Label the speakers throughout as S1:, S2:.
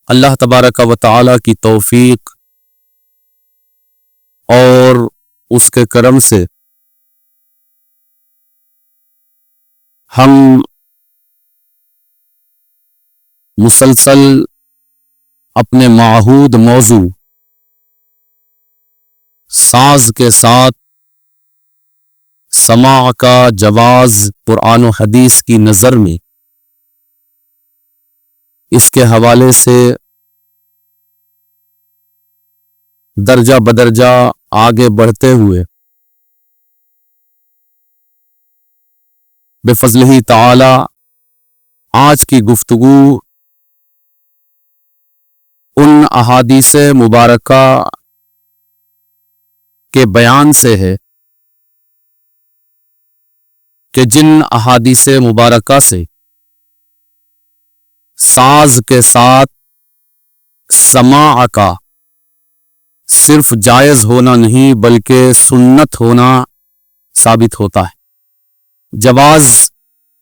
S1: اللہ تبارک و تعالی کی توفیق اور اس کے کرم سے ہم مسلسل اپنے معہود موضوع ساز کے ساتھ سماع کا جواز قرآن و حدیث کی نظر میں اس کے حوالے سے درجہ بدرجہ آگے بڑھتے ہوئے بفضلہ تعالی آج کی گفتگو ان احادیث مبارکہ کے بیان سے ہے کہ جن احادیث مبارکہ سے ساز کے ساتھ سماع کا صرف جائز ہونا نہیں بلکہ سنت ہونا ثابت ہوتا ہے۔ جواز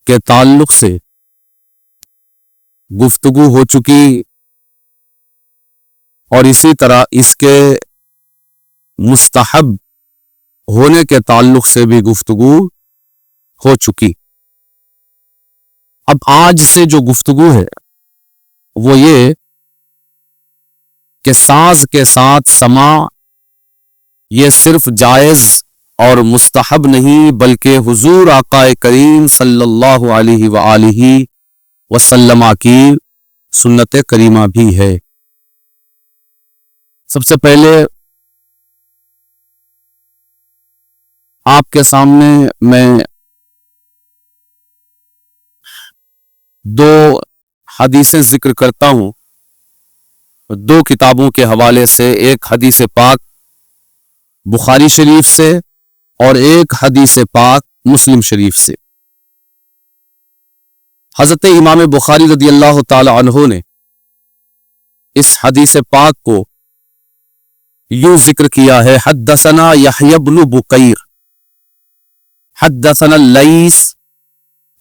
S1: کے تعلق سے گفتگو ہو چکی اور اسی طرح اس کے مستحب ہونے کے تعلق سے بھی گفتگو ہو چکی۔ اب آج سے جو گفتگو ہے وہ یہ کہ ساز کے ساتھ سماع یہ صرف جائز اور مستحب نہیں بلکہ حضور آقا کریم صلی اللہ علیہ وآلہ وسلم کی سنت کریمہ بھی ہے۔ سب سے پہلے آپ کے سامنے میں دو حدیثیں ذکر کرتا ہوں، دو کتابوں کے حوالے سے، ایک حدیث پاک بخاری شریف سے اور ایک حدیث پاک مسلم شریف سے۔ حضرت امام بخاری رضی اللہ تعالی عنہ نے اس حدیث پاک کو یوں ذکر کیا ہے، حدثنا یحیی بن بکیر حدثنا اللیث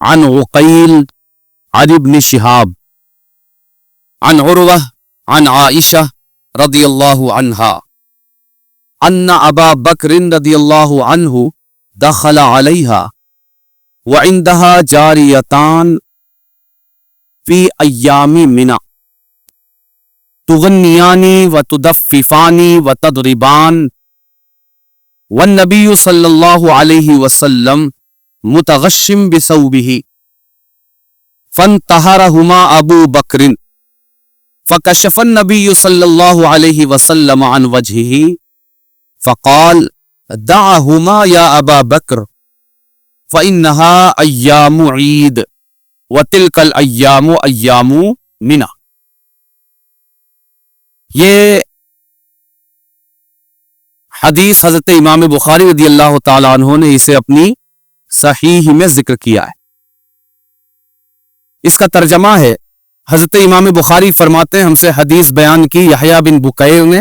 S1: عن عقیل عن ابن شہاب عن عروہ عن عائشہ رضی اللہ عنہا ان ابا بکر رضی اللہ عنہ دخل علیہا وعندها جاریتان فی ایام منی تغنیان وتدففان وتضربان والنبی صلی اللہ علیہ وسلم متغشم بثوبہ فانتہرہما ابو بکر فکشف النبی صلی اللہ علیہ وسلم عن وجہہ فقال دعہما یا ابا بکر فإنها ایام عید وتلک الایام ایام منی۔ یہ حدیث حضرت امام بخاری رضی اللہ تعالی عنہ نے اسے اپنی صحیح میں ذکر کیا ہے۔ اس کا ترجمہ ہے، حضرت امام بخاری فرماتے ہیں ہم سے حدیث بیان کی یحییٰ بن بکیر نے،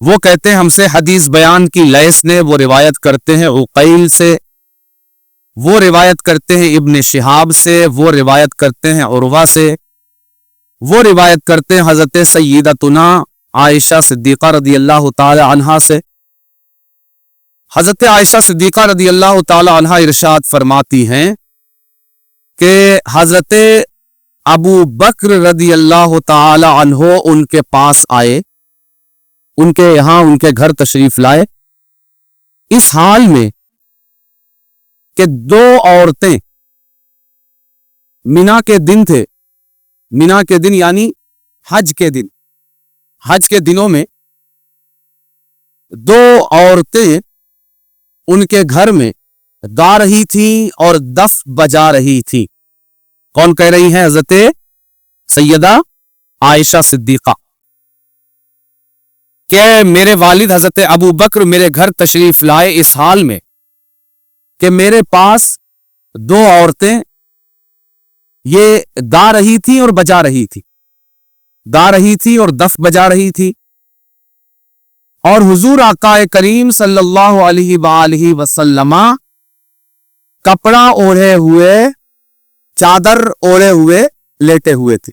S1: وہ کہتے ہیں ہم سے حدیث بیان کی لیث نے، وہ روایت کرتے ہیں عقیل سے، وہ روایت کرتے ہیں ابن شہاب سے، وہ روایت کرتے ہیں عروہ سے، وہ روایت کرتے ہیں حضرت سیدتنا عائشہ صدیقہ رضی اللہ تعالی عنہا سے۔ حضرت عائشہ صدیقہ رضی اللہ تعالی عنہا ارشاد فرماتی ہیں کہ حضرت ابو بکر رضی اللہ تعالی عنہ ان کے پاس آئے، ان کے یہاں ان کے گھر تشریف لائے، اس حال میں کہ دو عورتیں منا کے دن تھے، منا کے دن یعنی حج کے دن، حج کے دنوں میں دو عورتیں ان کے گھر میں گا رہی تھی اور دف بجا رہی تھی۔ کون کہہ رہی ہیں؟ حضرت سیدہ عائشہ صدیقہ کہ میرے والد حضرت ابو بکر میرے گھر تشریف لائے اس حال میں کہ میرے پاس دو عورتیں یہ گا رہی تھی اور بجا رہی تھی، گا رہی تھی اور دف بجا رہی تھی، اور حضور آقا کریم صلی اللہ علیہ وآلہ وسلم کپڑا اوڑھے ہوئے، چادر اوڑھے ہوئے لیٹے ہوئے تھے۔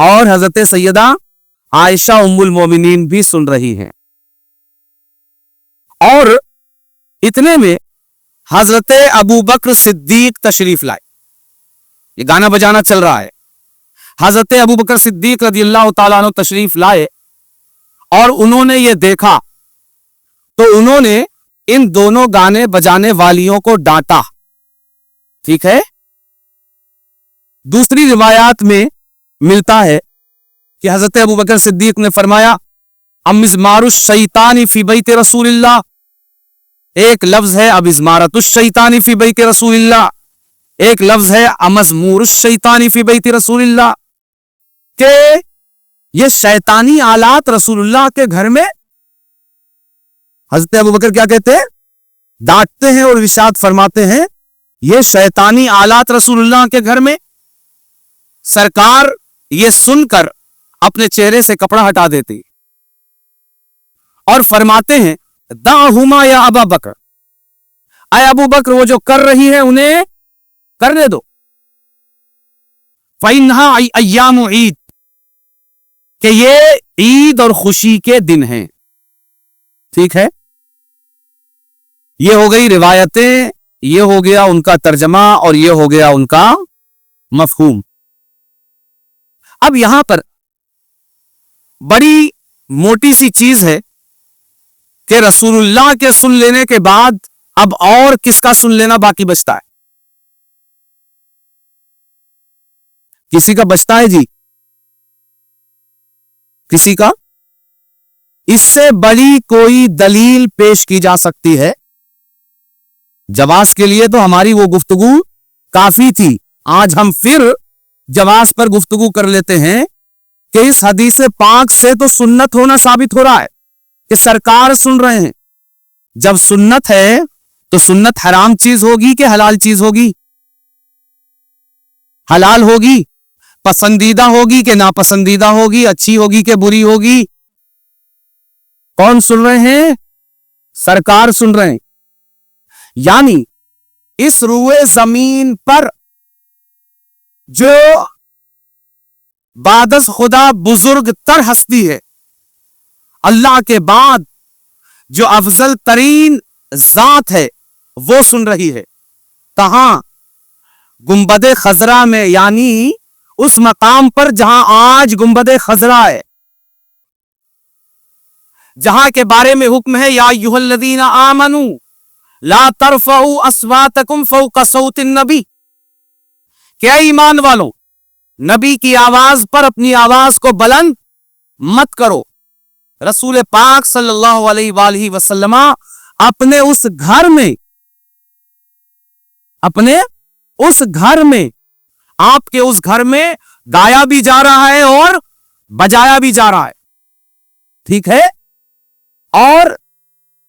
S1: اور حضرت سیدہ عائشہ ام المومنین بھی سن رہی ہیں. اور اتنے میں حضرت ابو بکر صدیق تشریف لائے. یہ گانا بجانا چل رہا ہے. حضرت ابو بکر صدیق رضی اللہ تعالیٰ عنہ تشریف لائے اور انہوں نے یہ دیکھا تو انہوں نے ان دونوں گانے بجانے والیوں کو ڈانٹا. ٹھیک ہے. دوسری روایات میں ملتا ہے کہ حضرت ابو بکر صدیق نے فرمایا امزمار الشیطان فی بیت رسول اللہ. ایک لفظ ہے امزمارۃ الشیطان فی بیت رسول اللہ, ایک لفظ ہے امزمور الشیطان فی بیت رسول اللہ, کہ یہ شیطانی آلات رسول اللہ کے گھر میں. حضرت ابو بکر کیا کہتے ہیں؟ ڈانٹتے ہیں اور ارشاد فرماتے ہیں یہ شیطانی آلات رسول اللہ کے گھر میں. سرکار یہ سن کر اپنے چہرے سے کپڑا ہٹا دیتی اور فرماتے ہیں دعہما یا ابا بکر, اے ابو بکر وہ جو کر رہی ہے انہیں کرنے دو. فَإِنَّهَا أَيَّامُ عید, کہ یہ عید اور خوشی کے دن ہیں. ٹھیک ہے. یہ ہو گئی روایتیں, یہ ہو گیا ان کا ترجمہ اور یہ ہو گیا ان کا مفہوم. اب یہاں پر بڑی موٹی سی چیز ہے کہ رسول اللہ کے سن لینے کے بعد اب اور کس کا سن لینا باقی بچتا ہے؟ کسی کا بچتا ہے جی؟ کسی کا؟ اس سے بڑی کوئی دلیل پیش کی جا سکتی ہے؟ جواز کے لیے تو ہماری وہ گفتگو کافی تھی. آج ہم پھر جواز پر گفتگو کر لیتے ہیں کہ اس حدیث پاک سے تو سنت ہونا ثابت ہو رہا ہے کہ سرکار سن رہے ہیں. جب سنت ہے تو سنت حرام چیز ہوگی کہ حلال چیز ہوگی؟ حلال ہوگی. پسندیدہ ہوگی کہ ناپسندیدہ ہوگی؟ اچھی ہوگی کہ بری ہوگی؟ کون سن رہے ہیں؟ سرکار سن رہے ہیں. یعنی اس روئے زمین پر جو بعد از خدا بزرگ تر ہستی ہے, اللہ کے بعد جو افضل ترین ذات ہے, وہ سن رہی ہے. کہاں؟ گنبد خضرا میں, یعنی اس مقام پر جہاں آج گنبد خضرا ہے, جہاں کے بارے میں حکم ہے یا ایھا الذین آمنوا لا ترفعوا اصواتکم فوق صوت النبی, کہ ایمان والو نبی کی آواز پر اپنی آواز کو بلند مت کرو. رسول پاک صلی اللہ علیہ وآلہ وسلم اپنے اس گھر میں آپ کے اس گھر میں گایا بھی جا رہا ہے اور بجایا بھی جا رہا ہے. ٹھیک ہے. اور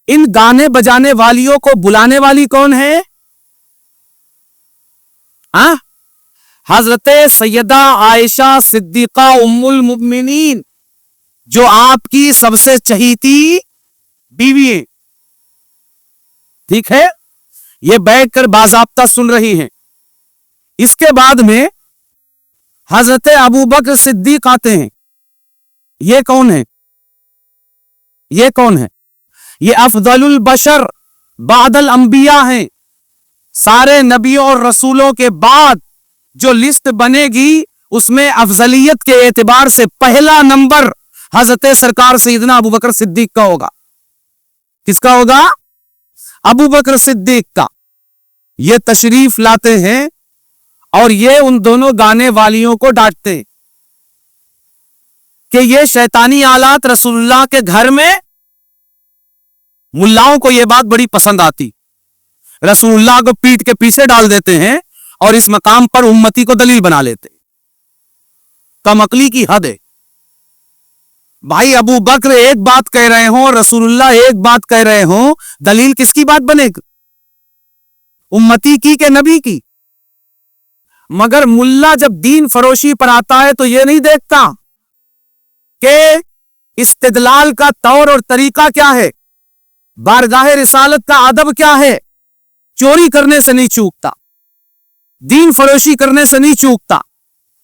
S1: ان گانے بجانے والیوں کو بلانے والی کون ہے؟ حضرت سیدہ عائشہ صدیقہ ام المؤمنین, جو آپ کی سب سے چہیتی بیوی ہیں. ٹھیک ہے. یہ بیٹھ کر باضابطہ سن رہی ہیں. اس کے بعد میں حضرت ابو بکر صدیق آتے ہیں. یہ کون ہے؟ یہ افضل البشر بعد الانبیاء ہیں. سارے نبیوں اور رسولوں کے بعد جو لسٹ بنے گی اس میں افضلیت کے اعتبار سے پہلا نمبر حضرت سرکار سیدنا ابو بکر صدیق کا ہوگا. کس کا ہوگا؟ ابو بکر صدیق کا. یہ تشریف لاتے ہیں اور یہ ان دونوں گانے والیوں کو ڈانٹتے ہیں کہ یہ شیطانی آلات رسول اللہ کے گھر میں. ملاؤں کو یہ بات بڑی پسند آتی. رسول اللہ کو پیٹ کے پیچھے ڈال دیتے ہیں اور اس مقام پر امتی کو دلیل بنا لیتے. کم عقلی کی حد ہے. بھائی ابو بکر ایک بات کہہ رہے ہوں, رسول اللہ ایک بات کہہ رہے ہوں, دلیل کس کی بات بنے گی؟ امتی کی کہ نبی کی؟ مگر ملا جب دین فروشی پر آتا ہے تو یہ نہیں دیکھتا کہ استدلال کا طور اور طریقہ کیا ہے, بارگاہ رسالت کا ادب کیا ہے. چوری کرنے سے نہیں چوکتا, دین فروشی کرنے سے نہیں چوکتا,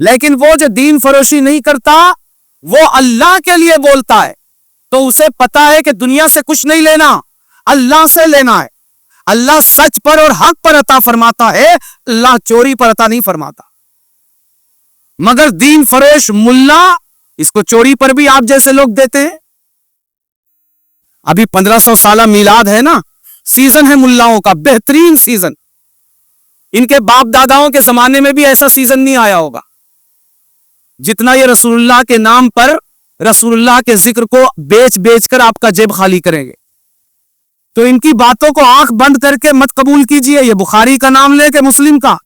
S1: لیکن وہ جو دین فروشی نہیں کرتا وہ اللہ کے لیے بولتا ہے تو اسے پتا ہے کہ دنیا سے کچھ نہیں لینا، اللہ سے لینا ہے۔ اللہ سچ پر اور حق پر عطا فرماتا ہے، اللہ چوری پر عطا نہیں فرماتا۔ مگر دین فروش ملا اس کو چوری پر بھی آپ جیسے لوگ دیتے ہیں۔ ابھی 1500 سالہ میلاد ہے نا، سیزن ہے ملاؤں کا، بہترین سیزن۔ ان کے باپ داداؤں کے زمانے میں بھی ایسا سیزن نہیں آیا ہوگا جتنا یہ رسول اللہ کے نام پر رسول اللہ کے ذکر کو بیچ بیچ کر آپ کا جیب خالی کریں گے۔ تو ان کی باتوں کو آنکھ بند کر کے مت قبول کیجئے، یہ بخاری کا نام لے کے مسلم کا،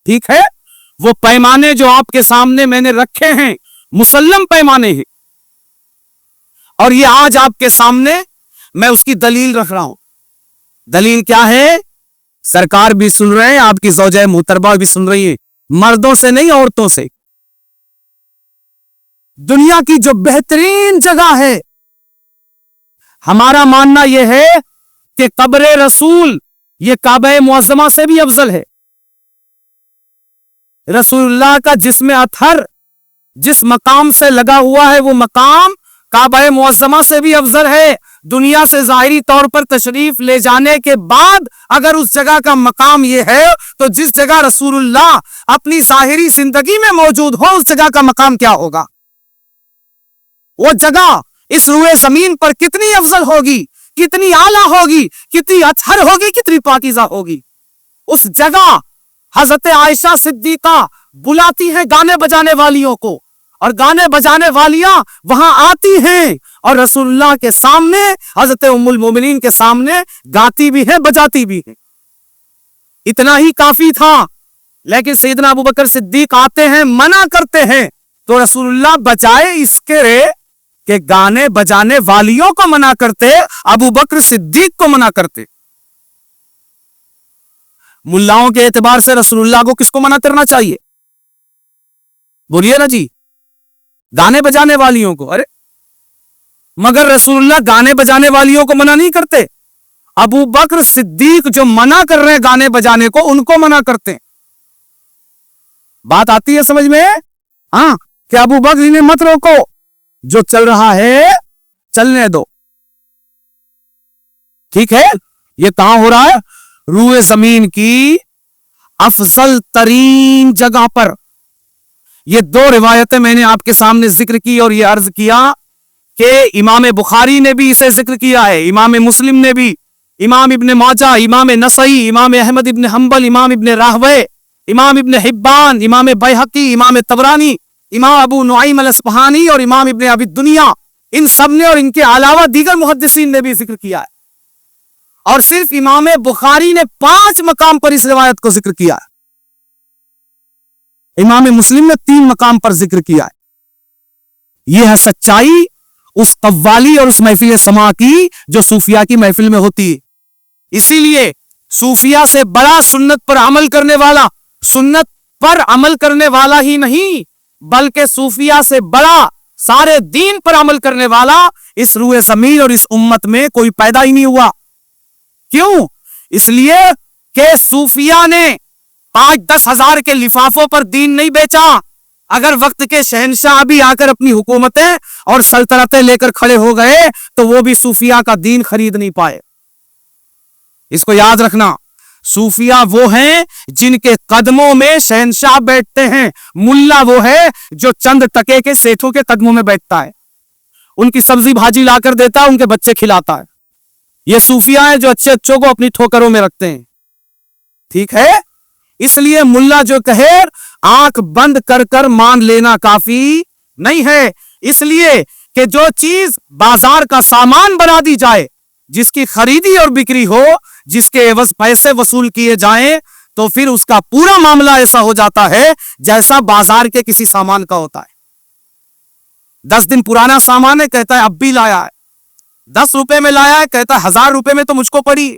S1: ٹھیک ہے؟ وہ پیمانے جو آپ کے سامنے میں نے رکھے ہیں مسلم پیمانے ہیں، اور یہ آج آپ کے سامنے میں اس کی دلیل رکھ رہا ہوں۔ دلیل کیا ہے؟ سرکار بھی سن رہے ہیں، آپ کی زوجہ محترمہ بھی سن رہی ہیں، مردوں سے نہیں عورتوں سے۔ دنیا کی جو بہترین جگہ ہے، ہمارا ماننا یہ ہے کہ قبر رسول یہ کعبہ معظمہ سے بھی افضل ہے۔ رسول اللہ کا جسم اطہر جس مقام سے لگا ہوا ہے وہ مقام کعبہ معظمہ سے بھی افضل ہے۔ دنیا سے ظاہری طور پر تشریف لے جانے کے بعد اگر اس جگہ کا مقام یہ ہے تو جس جگہ رسول اللہ اپنی ظاہری زندگی میں موجود ہو اس جگہ کا مقام کیا ہوگا؟ وہ جگہ اس روئے زمین پر کتنی افضل ہوگی، کتنی اعلیٰ ہوگی، کتنی اطہر ہوگی، کتنی پاکیزہ ہوگی۔ اس جگہ حضرت عائشہ صدیقہ بلاتی ہیں گانے بجانے والیوں کو، اور گانے بجانے والیاں وہاں آتی ہیں اور رسول اللہ کے سامنے، حضرت ام المومنین کے سامنے گاتی بھی ہیں، بجاتی بھی ہیں۔ اتنا ہی کافی تھا، لیکن سیدنا ابوبکر صدیق آتے ہیں، منع کرتے ہیں، تو رسول اللہ بجائے اس کے کہ گانے بجانے والیوں کو منع کرتے، ابوبکر صدیق کو منع کرتے۔ ملاؤں کے اعتبار سے رسول اللہ کو کس کو منع کرنا چاہیے؟ بولیے نا جی، گانے بجانے والیوں کو۔ ارے مگر رسول اللہ گانے بجانے والیوں کو منع نہیں کرتے، ابوبکر صدیق جو منع کر رہے ہیں گانے بجانے کو ان کو منع کرتے ہیں۔ بات آتی ہے سمجھ میں؟ ہاں، کہ ابوبکر انہیں مت روکو، جو چل رہا ہے چلنے دو، ٹھیک ہے؟ یہ کہاں ہو رہا ہے؟ روئے زمین کی افضل ترین جگہ پر۔ یہ دو روایتیں میں نے آپ کے سامنے ذکر کی اور یہ عرض کیا کہ امام بخاری نے بھی اسے ذکر کیا ہے، امام مسلم نے بھی، امام ابن ماجہ، امام نسائی، امام احمد ابن حنبل، امام ابن راہوے، امام ابن حبان، امام بیہقی، امام طبرانی، امام ابو نعیم الاصفہانی اور امام ابن ابی الدنیا، ان سب نے اور ان کے علاوہ دیگر محدثین نے بھی ذکر کیا ہے۔ اور صرف امام بخاری نے 5 مقام پر اس روایت کو ذکر کیا ہے، امام مسلم نے 3 مقام پر ذکر کیا ہے۔ یہ ہے سچائی اس قوالی اور اس محفل سماع کی جو صوفیاء کی محفل میں ہوتی ہے۔ اسی لیے صوفیاء سے بڑا سنت پر عمل کرنے والا، سنت پر عمل کرنے والا ہی نہیں بلکہ صوفیاء سے بڑا سارے دین پر عمل کرنے والا اس روئے زمین اور اس امت میں کوئی پیدا ہی نہیں ہوا۔ کیوں؟ اس لیے کہ صوفیاء نے 5-10 ہزار کے لفافوں پر دین نہیں بیچا۔ اگر وقت کے شہنشاہ بھی آ کر اپنی حکومتیں اور سلطنتیں لے کر کھڑے ہو گئے تو وہ بھی صوفیاء کا دین خرید نہیں پائے۔ اس کو یاد رکھنا، صوفیاء وہ ہیں جن کے قدموں میں شہنشاہ بیٹھتے ہیں، ملا وہ ہے جو چند ٹکے کے سیٹھوں کے قدموں میں بیٹھتا ہے، ان کی سبزی بھاجی لا کر دیتا ہے، ان کے بچے کھلاتا ہے۔ یہ صوفیاء ہیں جو اچھے اچھوں کو اپنی ٹھوکروں میں رکھتے ہیں، ٹھیک ہے؟ اس لیے ملا جو کہے آنکھ بند کر کر مان لینا کافی نہیں ہے، اس لیے کہ جو چیز بازار کا سامان بنا دی جائے، جس کی خریدی اور بکری ہو، جس کے عوض پیسے وصول کیے جائیں، تو پھر اس کا پورا معاملہ ایسا ہو جاتا ہے جیسا بازار کے کسی سامان کا ہوتا ہے۔ 10 دن پرانا سامان ہے، کہتا ہے اب بھی لایا ہے، 10 روپے میں لایا ہے، کہتا ہے 1000 روپے میں تو مجھ کو پڑی۔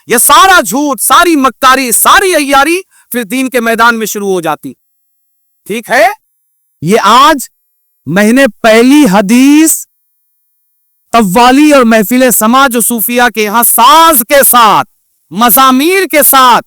S1: یہ سارا جھوٹ، ساری مکاری، ساری عیاری پھر دین کے میدان میں شروع ہو جاتی، ٹھیک ہے؟ یہ آج میں نے پہلی حدیث قوالی اور محفل سماع جو صوفیاء کے یہاں ساز کے ساتھ، مزامیر کے ساتھ